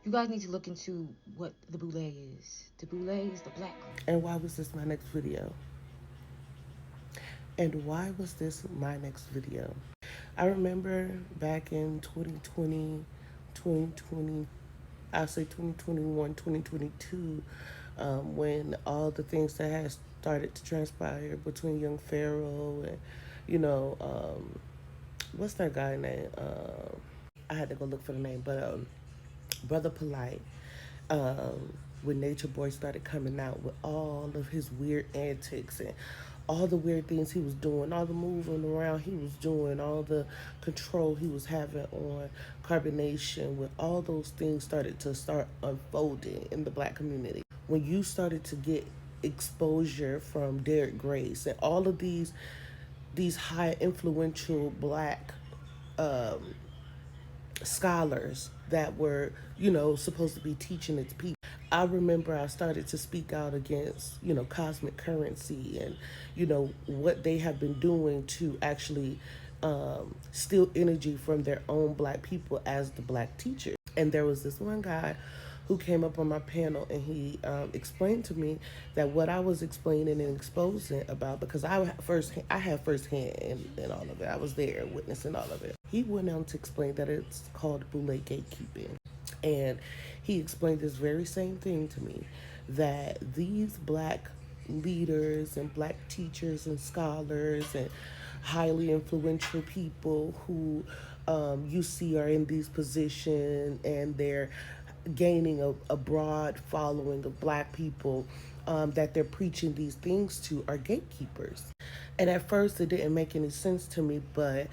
You guys need to look into what the Boule is. The Boule is the black group. And why was this my next video? And why was this my next video? I remember back in 2020, 2020, I'll say 2021, 2022, when all the things that had started to transpire between young Pharaoh and, you know, what's that guy name? I had to go look for the name, but Brother Polite, when Nature Boy started coming out with all of his weird antics and all the weird things he was doing, all the moving around he was doing, all the control he was having on carbonation, when all those things started to start unfolding in the black community. When you started to get exposure from Derek Grace and all of these high influential black scholars that were, supposed to be teaching its people. I remember I started to speak out against, cosmic currency and, what they have been doing to actually steal energy from their own black people as the black teachers. And there was this one guy who came up on my panel and he explained to me that what I was explaining and exposing about, because I had firsthand in all of it. I was there witnessing all of it. He went on to explain that it's called Boule gatekeeping. And he explained this very same thing to me, that these black leaders and black teachers and scholars and highly influential people who you see are in these positions and they're gaining a broad following of black people that they're preaching these things to are gatekeepers. And at first it didn't make any sense to me, but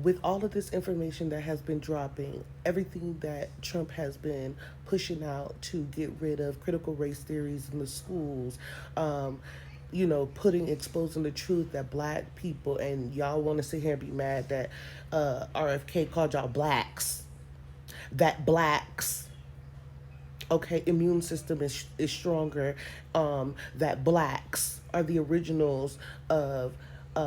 with all of this information that has been dropping, everything that Trump has been pushing out to get rid of critical race theories in the schools, exposing the truth that black people, and y'all want to sit here and be mad that RFK called y'all blacks, that blacks, okay, immune system is stronger, that blacks are the originals of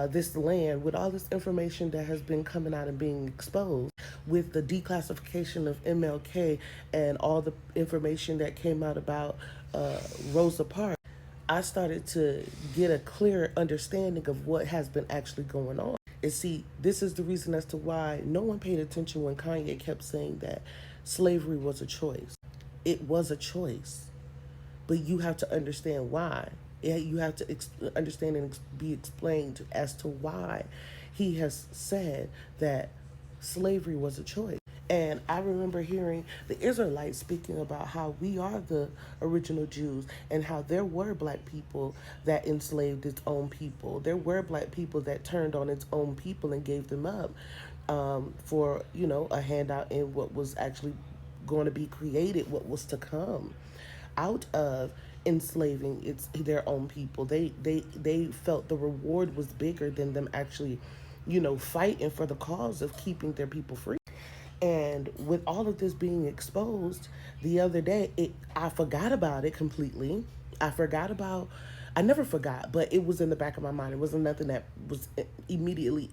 this land. With all this information that has been coming out and being exposed, with the declassification of MLK and all the information that came out about Rosa Parks, I started to get a clearer understanding of what has been actually going on. And see, this is the reason as to why no one paid attention when Kanye kept saying that slavery was a choice. It was a choice, but you have to understand why. You have to understand and be explained as to why he has said that slavery was a choice. And I remember hearing the Israelites speaking about how we are the original Jews and how there were black people that enslaved its own people. There were black people that turned on its own people and gave them up for, a handout in what was actually going to be created, what was to come out of enslaving their own people. They felt the reward was bigger than them actually, fighting for the cause of keeping their people free. And with all of this being exposed the other day, I forgot about it completely. I never forgot, but it was in the back of my mind. It wasn't nothing that was immediately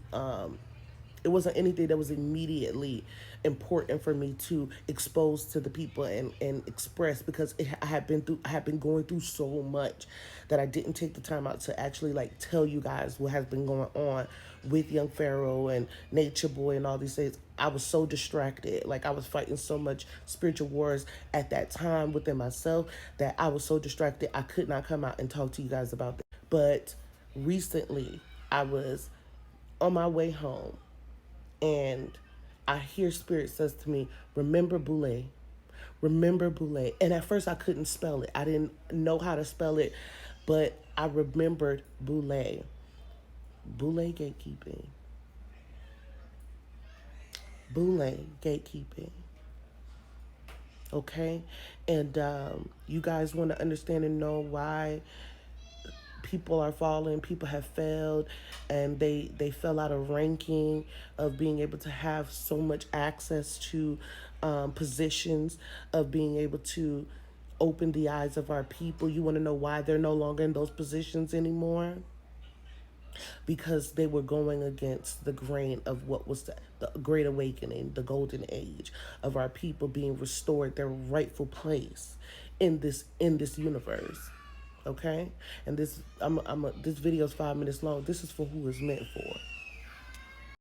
it wasn't anything that was immediately important for me to expose to the people and express, because I had been going through so much that I didn't take the time out to actually like tell you guys what has been going on with Young Pharaoh and Nature Boy and all these things. I was so distracted. Like, I was fighting so much spiritual wars at that time within myself that I was so distracted I could not come out and talk to you guys about this. But recently I was on my way home and I hear Spirit says to me, remember Boule. Remember Boule. And at first I couldn't spell it. I didn't know how to spell it, but I remembered Boule. Boule gatekeeping. Boule gatekeeping. Okay? And you guys want to understand and know why people are falling, people have failed, and they fell out of ranking of being able to have so much access to positions, of being able to open the eyes of our people. You want to know why they're no longer in those positions anymore? because they were going against the grain of what was the great awakening, the golden age of our people being restored their rightful place in this universe. Okay, and this this video is 5 minutes long. This is for who it's meant for.